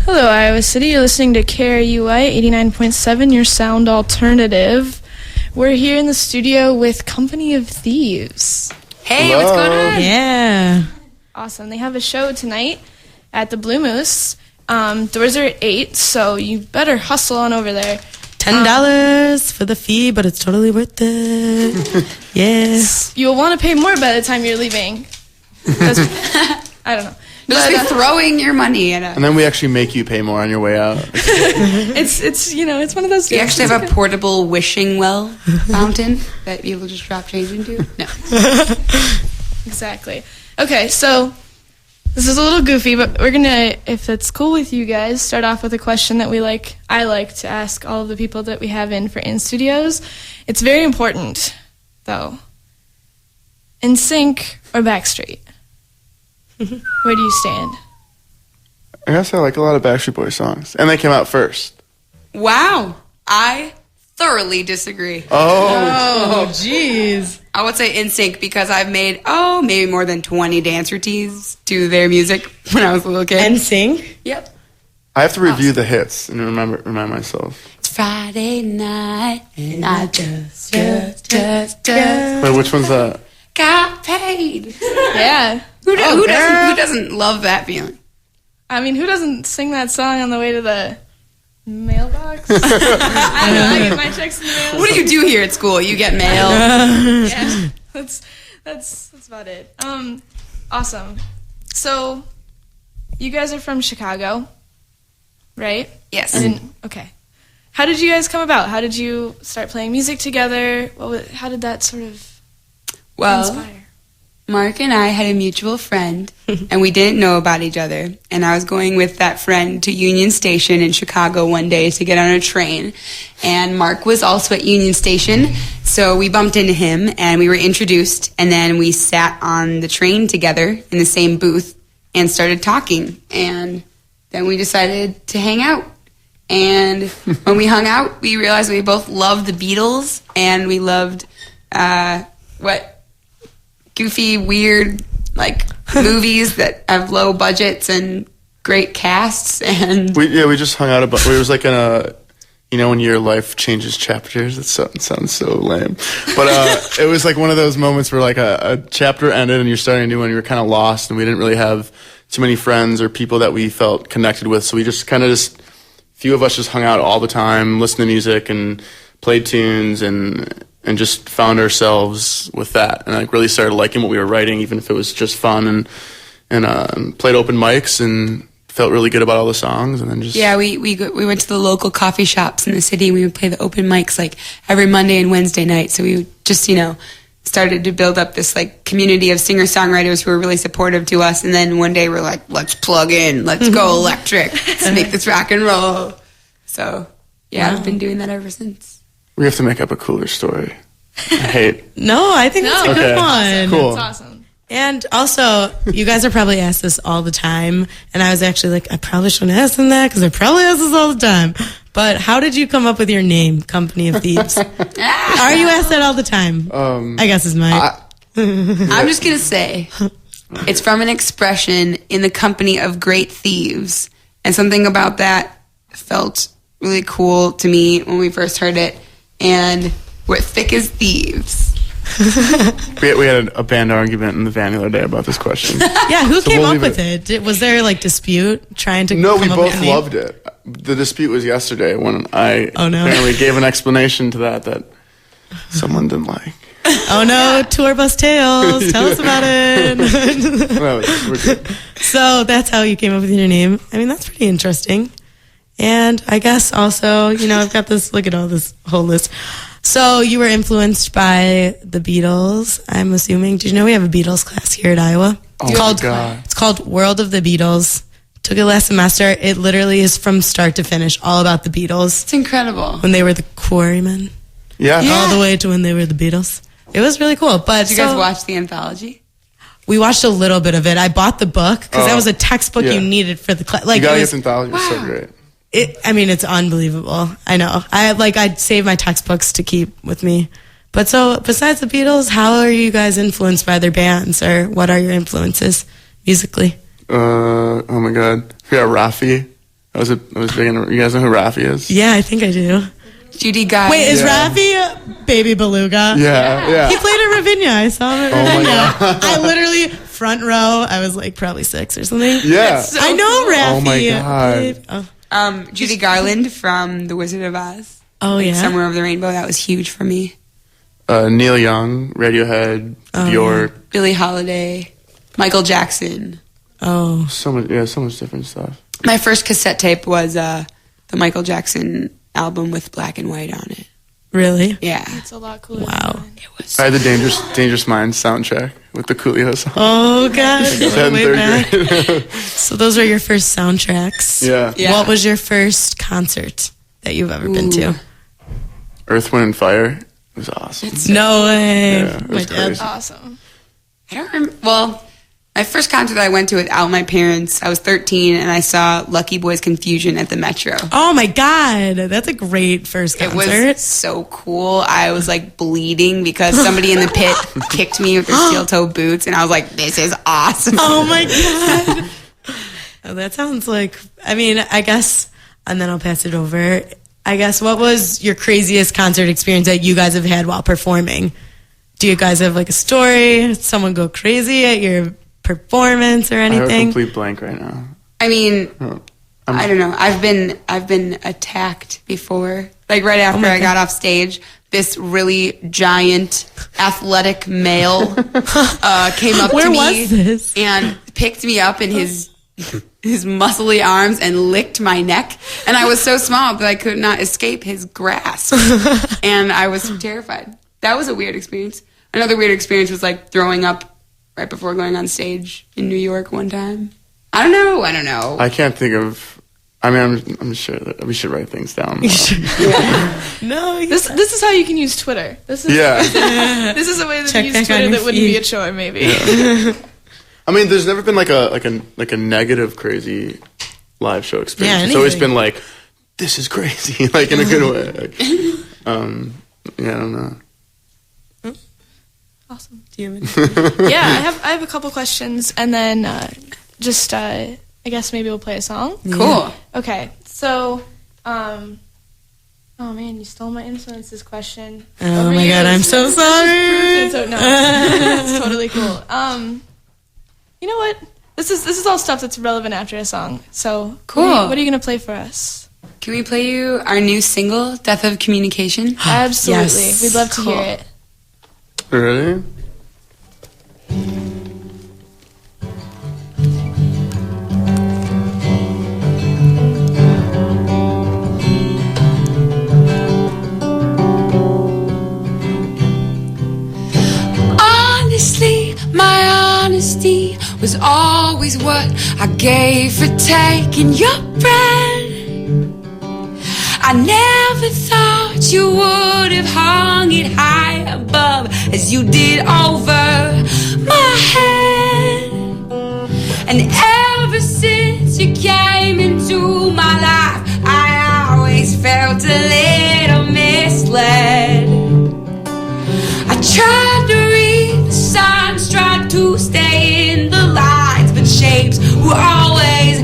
Hello, Iowa City. You're listening to KRUI 89.7, your sound alternative. We're here in the studio with Company of Thieves. Hey, Hello. what's going on? Yeah. Awesome. They have a show tonight at the Blue Moose. Doors are at 8, so you better hustle on over there. $10 for the fee, but it's totally worth it. Yes. You'll want to pay more by the time you're leaving. I don't know. You'll just be throwing your money at us. And then we actually make you pay more on your way out. It's one of those. Do you actually have a portable wishing well fountain that people just drop change into? No. Exactly. Okay, so this is a little goofy, but we're gonna, if it's cool with you guys, start off with a question that I like to ask all of the people that we have in for In Studios. It's very important, though. NSYNC or Backstreet? Where do you stand? I guess I like a lot of Backstreet Boys songs. And they came out first. Wow. I thoroughly disagree. Oh. Jeez. I would say NSYNC because I've made, maybe more than 20 dance routines to their music when I was a little kid. NSYNC? Yep. I have to review the hits and remind myself. It's Friday night and I just Wait, which one's that? got paid. Yeah. Who doesn't love that feeling? I mean, who doesn't sing that song on the way to the mailbox? I don't know. I get my checks in the mail. What do you do here at school? You get mail. Yeah, that's about it. Awesome. So, you guys are from Chicago, right? Yes. Okay. How did you guys come about? How did you start playing music together? How did that sort of inspire? Mark and I had a mutual friend, and we didn't know about each other. And I was going with that friend to Union Station in Chicago one day to get on a train. And Mark was also at Union Station, so we bumped into him, and we were introduced. And then we sat on the train together in the same booth and started talking. And then we decided to hang out. And when we hung out, we realized we both loved the Beatles, and we loved goofy, weird, movies that have low budgets and great casts. And We just hung out it was like in a, when your life changes chapters. It sounds so lame. But it was like one of those moments where like a chapter ended and you're starting a new one. You were kind of lost and we didn't really have too many friends or people that we felt connected with. So we just few of us just hung out all the time, listened to music and played tunes and just found ourselves with that, and like really started liking what we were writing, even if it was just fun, and played open mics and felt really good about all the songs, and then just we went to the local coffee shops in the city. We would play the open mics like every Monday and Wednesday night. So we just started to build up this like community of singer songwriters who were really supportive to us. And then one day we're like, let's plug in, let's go electric, let's make this rock and roll. So I've been doing that ever since. We have to make up a cooler story. I hate. No, I think that's a good one. Cool. That's awesome. And also, you guys are probably asked this all the time, and I was actually like, I probably shouldn't ask them that because I probably ask this all the time. But how did you come up with your name, Company of Thieves? Are you asked that all the time? I guess is my. I'm just gonna say, it's from an expression in the company of great thieves, and something about that felt really cool to me when we first heard it. And we're thick as thieves. We had a band argument in the van the other day about this question. Yeah, who came we'll up with it? Was there like dispute trying to? No, come we up with both a name? loved it. The dispute was yesterday when I apparently gave an explanation to that someone didn't like. Oh no, Tour Bus Tales. Tell us about it. No, we're good. So that's how you came up with your name. I mean, that's pretty interesting. And I guess also, I've got this, look at all this whole list. So you were influenced by the Beatles, I'm assuming. Did you know we have a Beatles class here at Iowa? Oh my God. It's called World of the Beatles. Took it last semester. It literally is from start to finish all about the Beatles. It's incredible. When they were the Quarrymen. Yeah. All the way to when they were the Beatles. It was really cool. But Did you guys watch the anthology? We watched a little bit of it. I bought the book because that was a textbook you needed for the class. You gotta get the anthology. It's so great. It's unbelievable. I know. I'd save my textbooks to keep with me. But so, besides the Beatles, how are you guys influenced by their bands, or what are your influences musically? Oh my God. We got Rafi I was big into. You guys know who Rafi is? Yeah, I think I do. Judy Guy. Wait, is Yeah. Rafi Baby Beluga? Yeah. He played at Ravinia. I saw him at Oh my Ravinia. God. I literally front row. I was like probably 6 or something. Yeah. I know Rafi. Oh my God. Judy Garland from The Wizard of Oz. Oh yeah. Somewhere Over the Rainbow. That was huge for me. Neil Young, Radiohead, Bjork. Billie Holiday, Michael Jackson. Oh. So much different stuff. My first cassette tape was the Michael Jackson album with black and white on it. Really? Yeah. It's a lot cooler. Wow. than mine. It was. I had the Dangerous Minds soundtrack with the Coolio song. Oh god. Set in Way third back. grade. So those are your first soundtracks. Yeah. Yeah. What was your first concert that you've ever been to? Earth, Wind, and Fire. It was awesome. No way. Yeah, it My was dad. crazy. Awesome. I don't remember. Well, my first concert I went to without my parents, I was 13, and I saw Lucky Boys Confusion at the Metro. Oh my god. That's a great first It concert. was so cool. I was like bleeding because somebody in the pit kicked me with their steel toe boots, and I was like, this is awesome. Oh my god. Oh, that sounds like, I mean, I guess, and then I'll pass it over. I guess, what was your craziest concert experience that you guys have had while performing? Do you guys have like a story? Did someone go crazy at your performance or I have a anything? complete blank right now. I mean, Oh, I don't know. I've been attacked before. Like right after I got off stage, this really giant athletic male came up Where to me was this? and picked me up in his muscly arms and licked my neck. And I was so small that I could not escape his grasp. And I was terrified. That was a weird experience. Another weird experience was like throwing up right before going on stage in New York one time. I don't know. I can't think of. I mean, I'm sure that we should write things down. No, you This is how you can use Twitter. This is Yeah. this is a way that Check you back use on Twitter your that wouldn't be feed. a chore, maybe. I mean, there's never been like a negative crazy live show experience. Yeah, It's always anything. been like, this is crazy, like in a good way. Like, yeah, I don't know. Awesome. Do you have any- Yeah, I have a couple questions, and then I guess maybe we'll play a song. Cool. Okay, so oh man, you stole my influences question. Oh my god, I'm so sorry. So no, it's totally cool. You know what? This is all stuff that's relevant after a song. So Cool. What are you gonna play for us? Can we play you our new single, Death of Communication? Absolutely, Yes. we'd love to Cool. hear it. Ready? Honestly, my honesty was always what I gave for taking your breath. I never thought you would have hung it high above as you did over my head. And ever since you came into my life, I always felt a little misled. I tried to read the signs, tried to stay in the lines, but shapes were always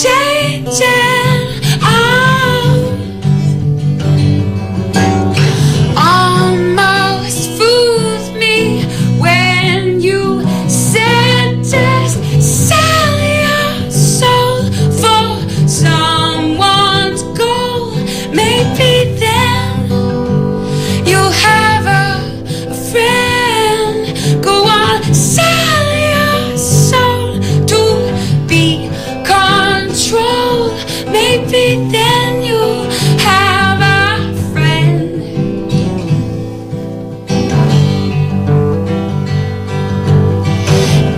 changing. Almost fooled me when you said just sell your soul for someone's goal. Maybe then you'll have a friend. Go on, sell your soul to be controlled. Maybe then you'll have a friend.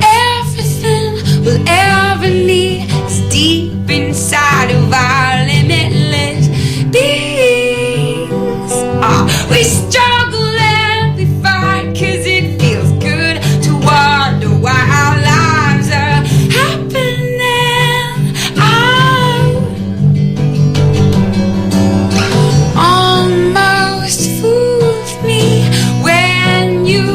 Everything we'll ever need is deep inside of our limitless beings. We struggle and we fight 'cause it feels good to wonder why our lives are happening. Almost fooled me when you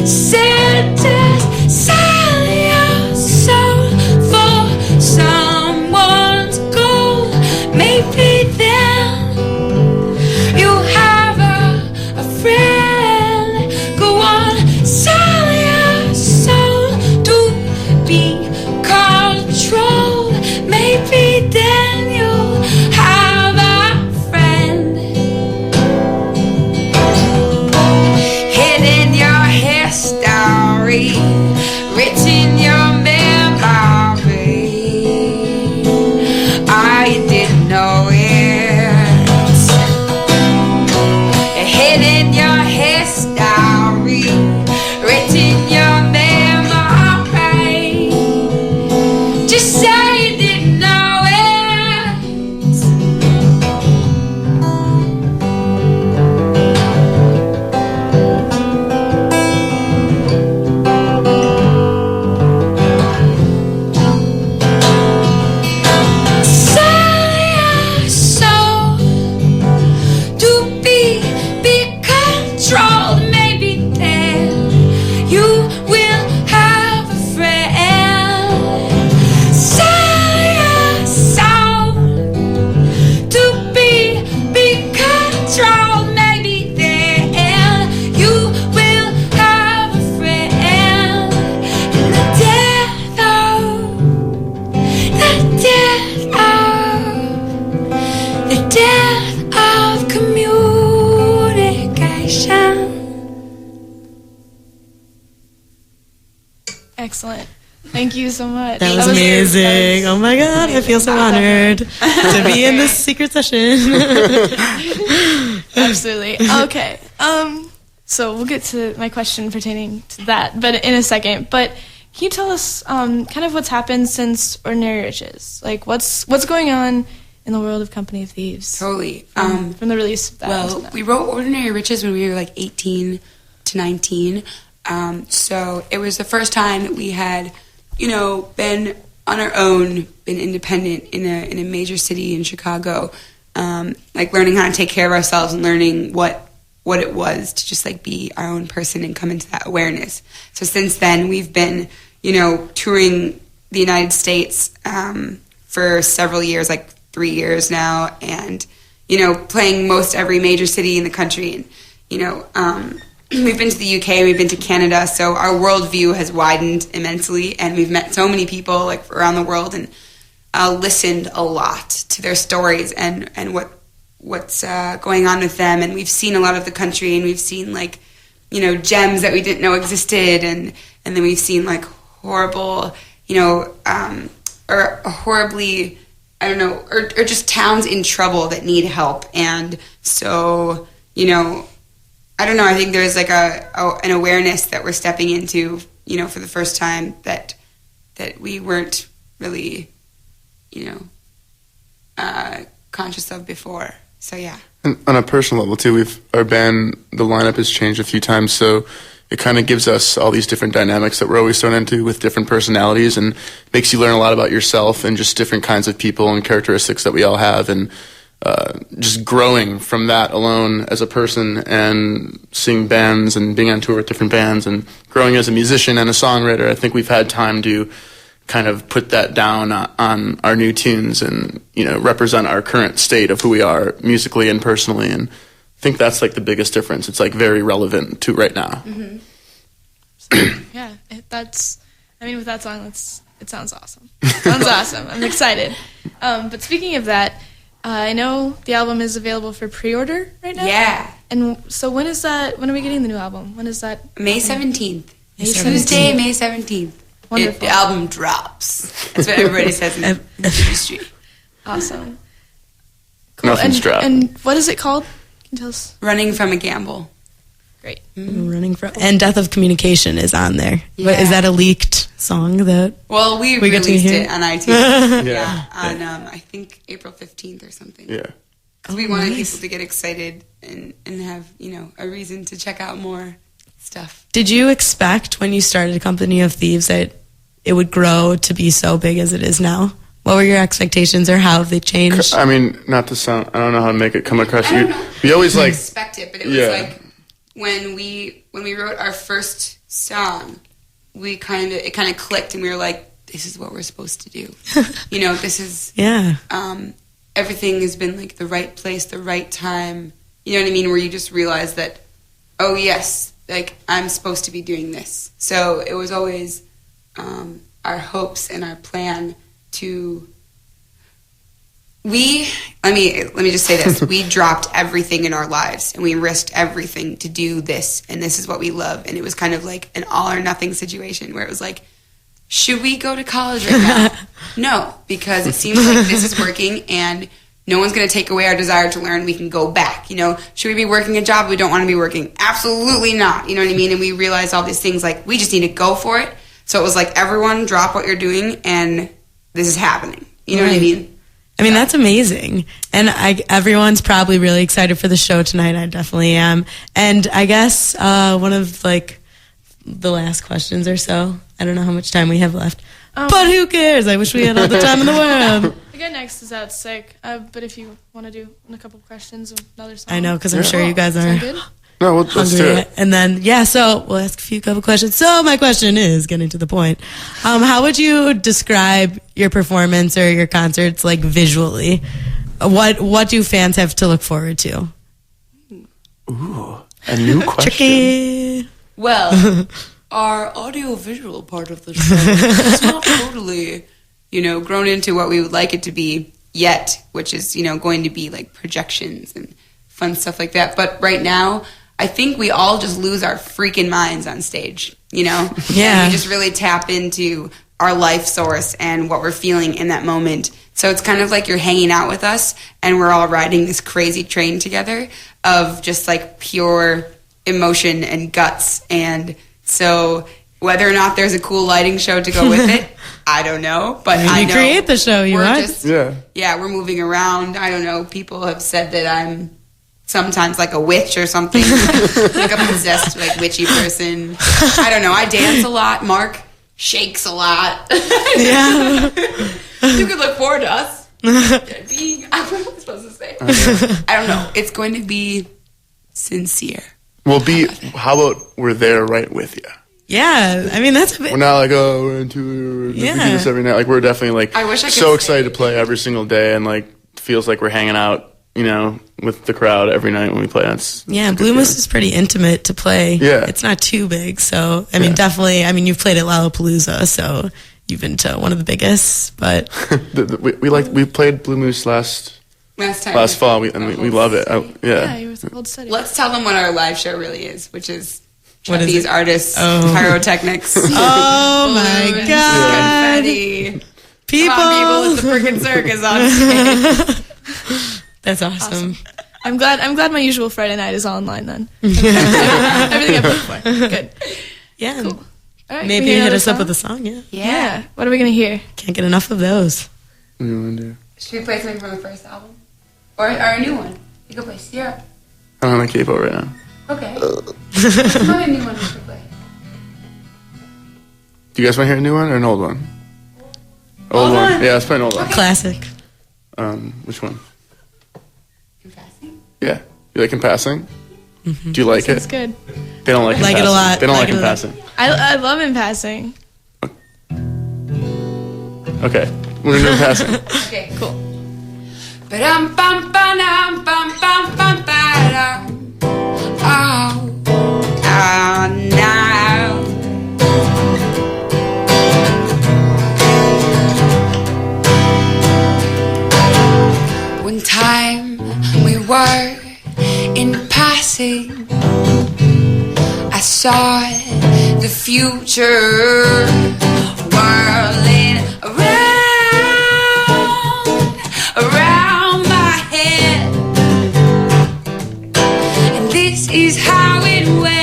said just sell your soul for someone's goal. Excellent. Thank you so much. That was amazing. Oh my God, I feel so honored to be in this secret session. Absolutely. Okay. So we'll get to my question pertaining to that, but in a second. But can you tell us kind of what's happened since Ordinary Riches? Like what's going on in the world of Company of Thieves? Totally. From the release of that. Well, we wrote Ordinary Riches when we were like 18 to 19. So it was the first time that we had, been on our own, been independent in a major city in Chicago, like learning how to take care of ourselves and learning what it was to just like be our own person and come into that awareness. So since then we've been, touring the United States for several years, like 3 years now, and playing most every major city in the country, and we've been to the UK, we've been to Canada, so our worldview has widened immensely, and we've met so many people like around the world, and listened a lot to their stories and what's going on with them, and we've seen a lot of the country, and we've seen like gems that we didn't know existed, and then we've seen like horrible or horribly, I don't know, or just towns in trouble that need help, and so I don't know, I think there's like an awareness that we're stepping into, for the first time that we weren't really, conscious of before. So, yeah. And on a personal level, too, our band, the lineup has changed a few times, so it kind of gives us all these different dynamics that we're always thrown into with different personalities, and makes you learn a lot about yourself and just different kinds of people and characteristics that we all have, and just growing from that alone as a person, and seeing bands and being on tour with different bands and growing as a musician and a songwriter. I think we've had time to kind of put that down on our new tunes and, represent our current state of who we are musically and personally. And I think that's like the biggest difference. It's like very relevant to right now. Mm-hmm. So, yeah, with that song, it sounds awesome. Sounds awesome. I'm excited. But speaking of that, I know the album is available for pre-order right now. Yeah. And so when are we getting the new album? When is that? May 17th. Tuesday, May 17th. Wonderful. The album drops. That's what everybody says in the industry. Awesome. Cool. Nothing's dropped. And what is it called? Can you tell us? Running from a Gamble. Great. Running from, and Death of Communication is on there. Yeah. But is that a leaked song that? Well, we get to released hear? it on iTunes. Yeah. On I think April 15th or something. Yeah. Because we wanted people to get excited and have a reason to check out more stuff. Did you expect when you started Company of Thieves that it would grow to be so big as it is now? What were your expectations, or how have they changed? I mean, not to sound, I don't know how to make it come across. I don't know. We always I like, didn't expect it, but it was like when we wrote our first song, it kind of clicked, and we were like, this is what we're supposed to do. This is everything has been like the right place, the right time. You know what I mean? Where you just realize that, oh yes, like I'm supposed to be doing this. So it was always our hopes and our plan to. Let me just say this. We dropped everything in our lives and we risked everything to do this, and this is what we love. And it was kind of like an all or nothing situation where it was like, should we go to college right now? No, because it seems like this is working and no one's going to take away our desire to learn. We can go back. Should we be working a job we don't want to be working? Absolutely not. You know what I mean? And we realized all these things, like we just need to go for it. So it was like, everyone drop what you're doing and this is happening. You know what I mean? I mean, that's amazing. And everyone's probably really excited for the show tonight. I definitely am. And I guess one of like the last questions or so, I don't know how much time we have left, but who cares? I wish we had all the time in the world. The guy next is out sick, but if you want to do a couple questions of another song. I know, because I'm sure you guys are good? no, let's do it. And then, so we'll ask a couple questions. So my question is, getting to the point, how would you describe your performance or your concerts, like visually? What do fans have to look forward to? Ooh, a new question. Tricky. Well, our audio-visual part of the show is not totally, grown into what we would like it to be yet, which is, going to be like projections and fun stuff like that. But right now, I think we all just lose our freaking minds on stage, you know? Yeah. And we just really tap into our life source and what we're feeling in that moment. So it's kind of like you're hanging out with us and we're all riding this crazy train together of just like pure emotion and guts. And so whether or not there's a cool lighting show to go with it, I don't know. But I know create the show, you we're want? just, Yeah. we're moving around. I don't know. People have said that I'm sometimes like a witch or something, like a possessed, like witchy person. I don't know. I dance a lot. Mark shakes a lot. Yeah. You could look forward to us being. I don't know what I'm supposed to say. I don't know. It's going to be sincere. Well, how about we're there right with you? Yeah. I mean, that's a bit. We're not like, oh, we're into we do this every night. Like, we're definitely like I wish I could so say- excited to play every single day, and like feels like we're hanging out, you know, with the crowd every night when we play. Yeah, Blue Moose is pretty intimate to play. Yeah. It's not too big, so I mean, definitely. I mean, you've played at Lollapalooza, so you've been to one of the biggest. But we played Blue Moose last fall, and we love it. Yeah, you were the old study. Let's tell them what our live show really is, which is What is these it? artists, Oh. pyrotechnics. oh my balloons, god, confetti. people! Come on, people! It's a freaking circus on stage. That's awesome. I'm glad my usual Friday night is all online then. Everything I put for. Good. Yeah, Cool. All right, maybe can we hear hit another us up song? with a song. Yeah, Yeah. What are we gonna hear? can't get enough of those. What do you want to do? Should we play something from the first album? Or a new one? You could play Syrup. I'm on a capo right now. Okay. What's my new one we could play? Do you guys want to hear a new one or an old one? Old one. Yeah, let's play an old one. Classic. Which one? Confessing? Yeah. You like In Passing? Mm-hmm. Do you like It's it? good. They don't like In Like it a Passing. lot. They don't Like like it In a lot. Passing. I love In Passing. Okay. We're going to do In Passing. Okay, cool. Ba-dum bum ba-dum bum bum bum ba-dum. Oh, now. One time we were in passing, I saw the future whirling around my head, and this is how it went.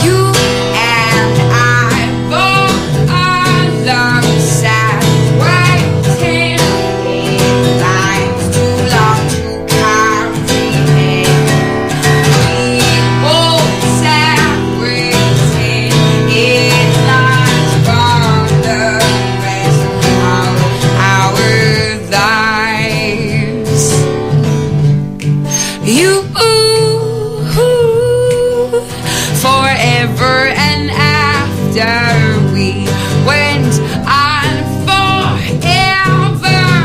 You and I both are alongside, waiting in lines too long to comprehend. We both separated in lines from the rest of our lives. You forever and after we went on forever.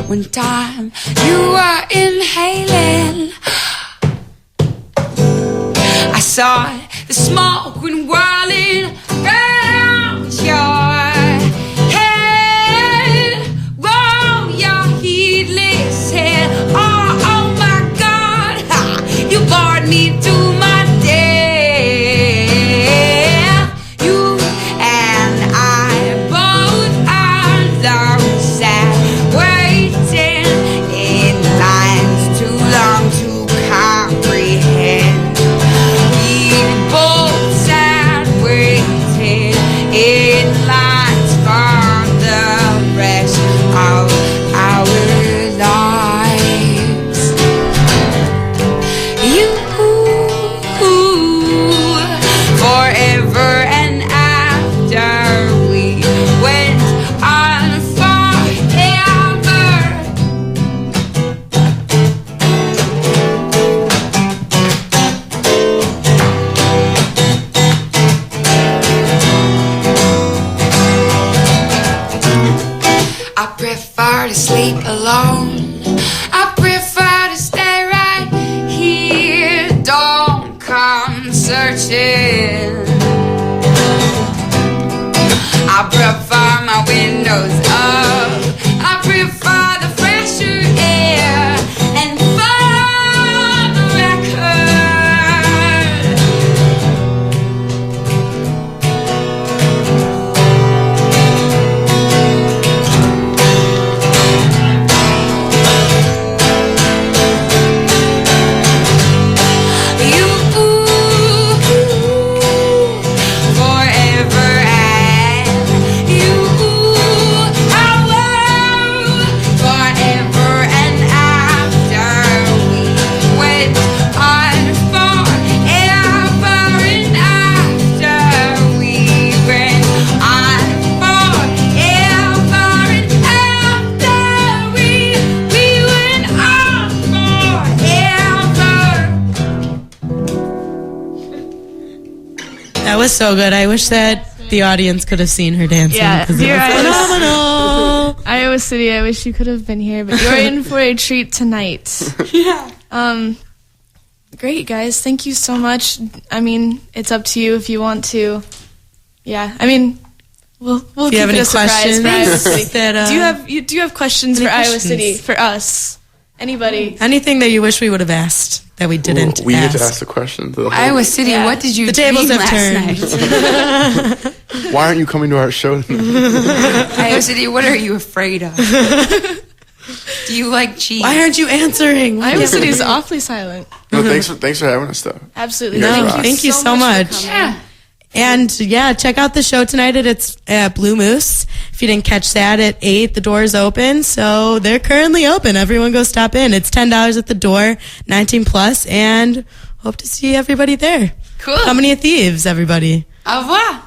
One time you were inhaling, I saw the smoke when whirling round your head, round your heedless head. Oh my God, you brought me to my death. You and I both are alongside, waiting in lines too long to comprehend. We both sat That was so good. I wish that the audience could have seen her dancing. Yeah, 'cause it dear was phenomenal. Iowa City, I wish you could have been here, but you're in for a treat tonight. Yeah. Great, guys. Thank you so much. I mean, it's up to you if you want to. Yeah, I mean, we'll Do keep you have it any a surprise for Iowa questions? City. that, Do you have questions any for Iowa questions? City for us? Anybody? anything that you wish we would have asked that we didn't We get to ask? ask the question. To the whole- Iowa City, Yeah. what did you The tables dream have last turned. night? Why aren't you coming to our show tonight? Iowa City, what are you afraid of? Do you like cheese? Why aren't you answering? Iowa City is awfully silent. No, thanks for having us, though. Absolutely. You guys Thank rock. you, Thank you so much. for coming. Yeah. And yeah, check out the show tonight at Blue Moose. If you didn't catch that, at 8, the doors open. So they're currently open. Everyone go stop in. It's $10 at the door, 19 plus, and hope to see everybody there. Cool. Company of Thieves, everybody. Au revoir.